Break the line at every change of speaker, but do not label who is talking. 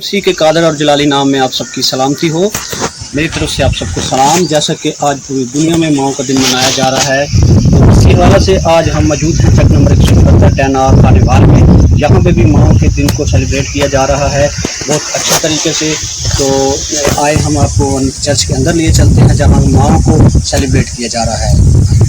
उसी के कादर और जलाली नाम में आप सबकी सलामती हो। मेरी तरफ से आप सबको सलाम। जैसा कि आज पूरी दुनिया में माओ का दिन मनाया जा रहा है, तो इसी हवाले से आज हम मौजूद हैं चक नंबर 177 10 खानेवाल में। यहाँ पे भी माओ के दिन को सेलिब्रेट किया जा रहा है बहुत अच्छे तरीके से। तो आए हम आपको चर्च के अंदर लिए चलते हैं जहाँ माओ को सेलिब्रेट किया जा रहा है।